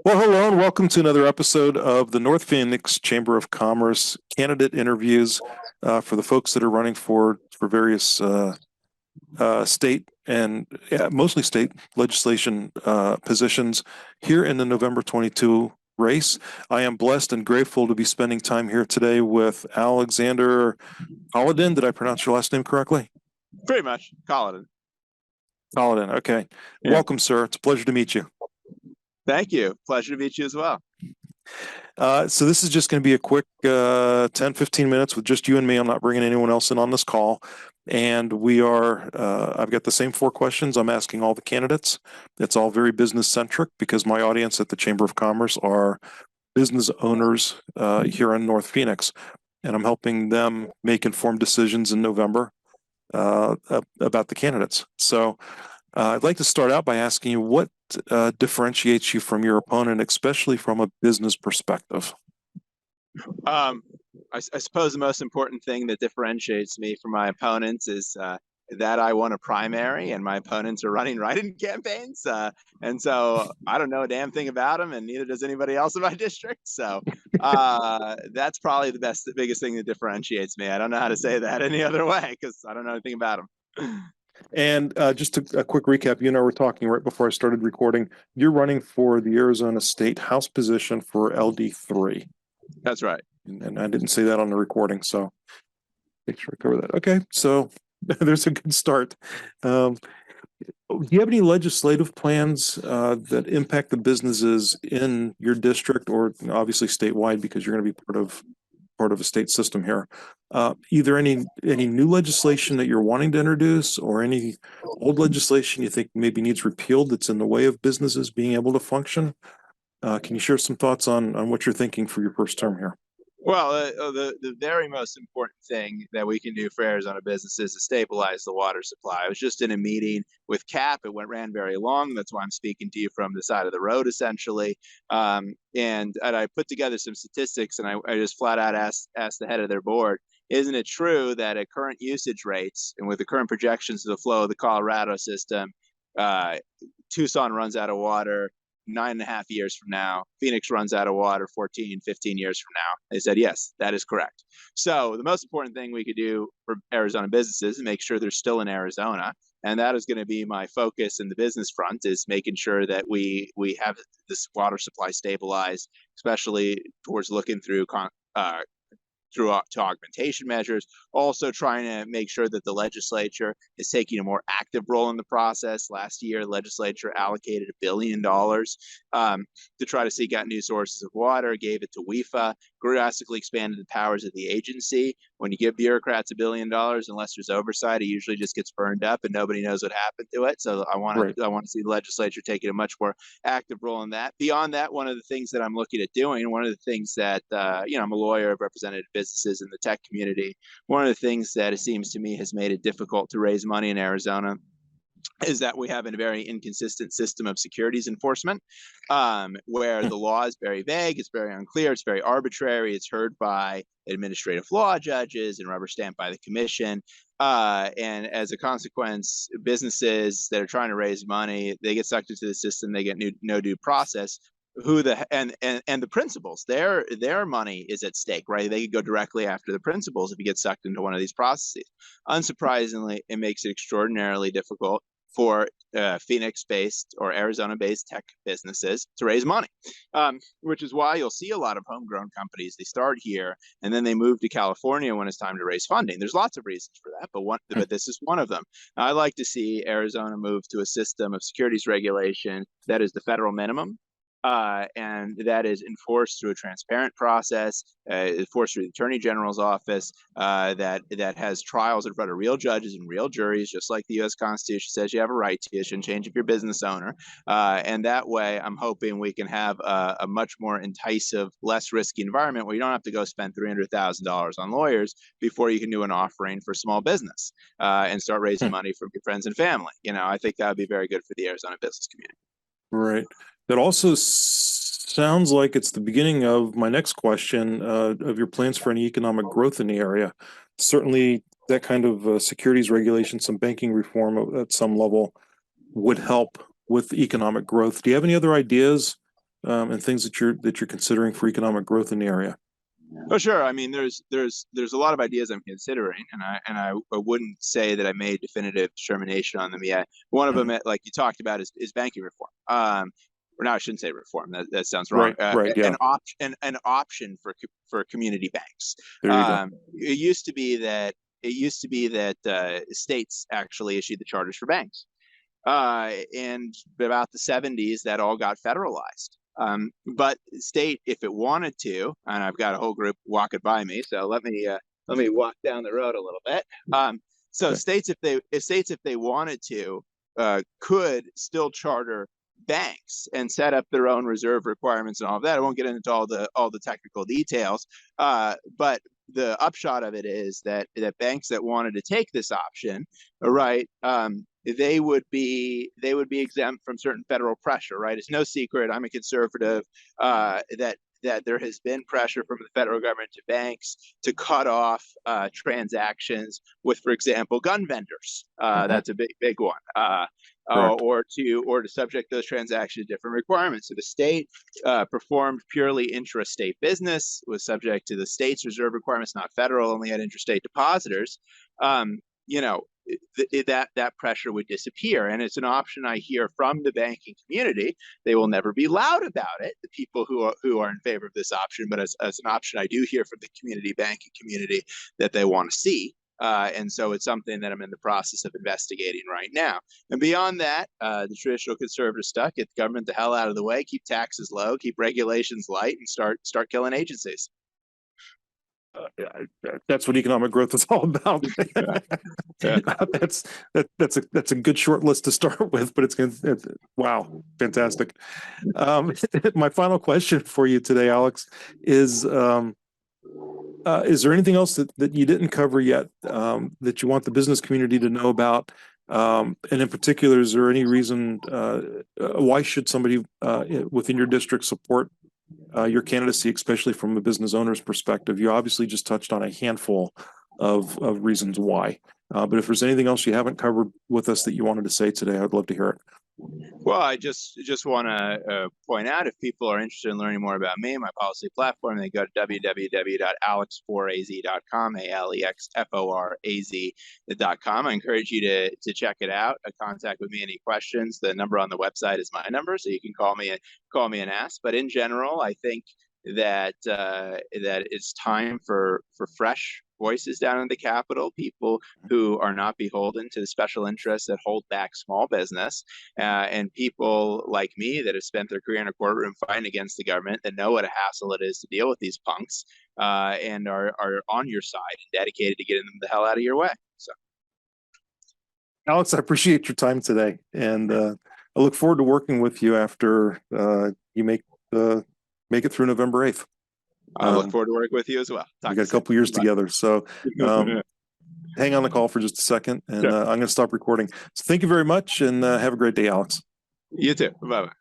Well, hello and welcome to another episode of the North Phoenix Chamber of Commerce candidate interviews for the folks that are running for various state and mostly state legislation positions here in the November 22 race. I am blessed and grateful to be spending time here today with Alexander Kolodin. Did I pronounce your last name correctly? Pretty much. Kolodin. Kolodin. Okay. Yeah. Welcome, sir. It's a pleasure to meet you. Thank you. Pleasure to meet you as well. So this is just going to be a quick 10, 15 minutes with just you and me. I'm not bringing anyone else in on this call. And I've got the same four questions I'm asking all the candidates. It's all very business centric because my audience at the Chamber of Commerce are business owners here in North Phoenix. And I'm helping them make informed decisions in November about the candidates. So I'd like to start out by asking you what differentiates you from your opponent, especially from a business perspective? I suppose the most important thing that differentiates me from my opponents is that I won a primary and my opponents are running write-in campaigns. And so I don't know a damn thing about them, and neither does anybody else in my district. So that's probably the biggest thing that differentiates me. I don't know how to say that any other way because I don't know anything about them. And just a quick recap, you and I were talking right before I started recording. You're running for the Arizona State House position for LD3. That's right. And I didn't say that on the recording, so make sure I cover that. Okay, so there's a good start. Do you have any legislative plans that impact the businesses in your district, or obviously statewide, because you're going to be part of a state system here? Either any new legislation that you're wanting to introduce, or any old legislation you think maybe needs repealed that's in the way of businesses being able to function? Can you share some thoughts on what you're thinking for your first term here? Well, the very most important thing that we can do for Arizona businesses is to stabilize the water supply. I was just in a meeting with CAP. Ran very long. That's why I'm speaking to you from the side of the road, essentially. And I put together some statistics, and I just flat out asked the head of their board, isn't it true that at current usage rates and with the current projections of the flow of the Colorado system, Tucson runs out of water 9.5 years from now, Phoenix runs out of water 14, 15 years from now? They said, yes, that is correct. So the most important thing we could do for Arizona businesses is make sure they're still in Arizona. And that is going to be my focus in the business front, is making sure that we have this water supply stabilized, especially towards looking through to augmentation measures, also trying to make sure that the legislature is taking a more active role in the process. Last year, the legislature allocated $1 billion to try to seek out new sources of water, gave it to WEFA, drastically expanded the powers of the agency. When you give bureaucrats $1 billion, unless there's oversight, it usually just gets burned up and nobody knows what happened to it. So I want to see the legislature taking a much more active role in that. Beyond that, one of the things that I'm looking at doing, one of the things that, I'm a lawyer, I've represented businesses in the tech community. One of the things that it seems to me has made it difficult to raise money in Arizona is that we have a very inconsistent system of securities enforcement, where the law is very vague, it's very unclear, it's very arbitrary, it's heard by administrative law judges and rubber stamped by the commission. And as a consequence, businesses that are trying to raise money, they get sucked into the system, they get no due process. And the principals, their money is at stake, right? They could go directly after the principals if you get sucked into one of these processes. Unsurprisingly, it makes it extraordinarily difficult for Phoenix-based or Arizona-based tech businesses to raise money, which is why you'll see a lot of homegrown companies. They start here and then they move to California when it's time to raise funding. There's lots of reasons for that, but this is one of them. I like to see Arizona move to a system of securities regulation that is the federal minimum. And that is enforced through a transparent process, enforced through the Attorney General's office, that has trials in front of real judges and real juries, just like the U.S. Constitution says you have a right to. You shouldn't change if you're a business owner. And that way, I'm hoping we can have a much more enticing, less risky environment where you don't have to go spend $300,000 on lawyers before you can do an offering for small business and start raising money from your friends and family. I think that would be very good for the Arizona business community. Right. That also sounds like it's the beginning of my next question of your plans for any economic growth in the area. Certainly, that kind of securities regulation, some banking reform at some level would help with economic growth. Do you have any other ideas and things that you're considering for economic growth in the area? Oh, sure. I mean, there's a lot of ideas I'm considering, and I wouldn't say that I made definitive determination on them yet. One of them, like you talked about, is banking reform. Or no, I shouldn't say reform. That sounds wrong. Right, yeah. An option for community banks. There you go. It used to be that states actually issued the charters for banks, and about the 70s, that all got federalized. But state, if it wanted to, and I've got a whole group walking by me, so let me walk down the road a little bit. So Okay. states, if they wanted to, could still charter banks and set up their own reserve requirements and all of that. I won't get into all the technical details, but the upshot of it is that banks that wanted to take this option, right, they would be exempt from certain federal pressure, right? It's no secret, I'm a conservative, that there has been pressure from the federal government to banks to cut off transactions with, for example, gun vendors. That's a big one. Or to subject those transactions to different requirements. So the state performed purely intrastate business, was subject to the state's reserve requirements, not federal, only had intrastate depositors. You know, that pressure would disappear, and it's an option I hear from the banking community. They will never be loud about it, the people who are in favor of this option, but as an option I do hear from the community banking community that they want to see. And so it's something that I'm in the process of investigating right now. And beyond that, the traditional conservative stuff: get the government the hell out of the way, keep taxes low, keep regulations light, and start killing agencies. That's what economic growth is all about. Yeah. That's a good short list to start with, but it's wow, fantastic. My final question for you today, Alex, is there anything else that you didn't cover yet, that you want the business community to know about? And in particular, is there any reason why should somebody within your district support your candidacy, especially from a business owner's perspective? You obviously just touched on a handful of reasons why. But if there's anything else you haven't covered with us that you wanted to say today, I'd love to hear it. Well, I just want to point out, if people are interested in learning more about me, my policy platform, they go to www.alexforaz.com, ALEXFORAZ.com. I encourage you to check it out. Contact with me, any questions. The number on the website is my number, so you can call me and ask. But in general, I think that it's time for fresh voices down in the Capitol, people who are not beholden to the special interests that hold back small business, and people like me that have spent their career in a courtroom fighting against the government, that know what a hassle it is to deal with these punks, and are on your side and dedicated to getting them the hell out of your way. So, Alex, I appreciate your time today, and I look forward to working with you after you make it through November 8th. I look forward to working with you as well. We got a couple years together, so hang on the call for just a second, and I'm going to stop recording. So thank you very much, and have a great day, Alex. You too. Bye-bye.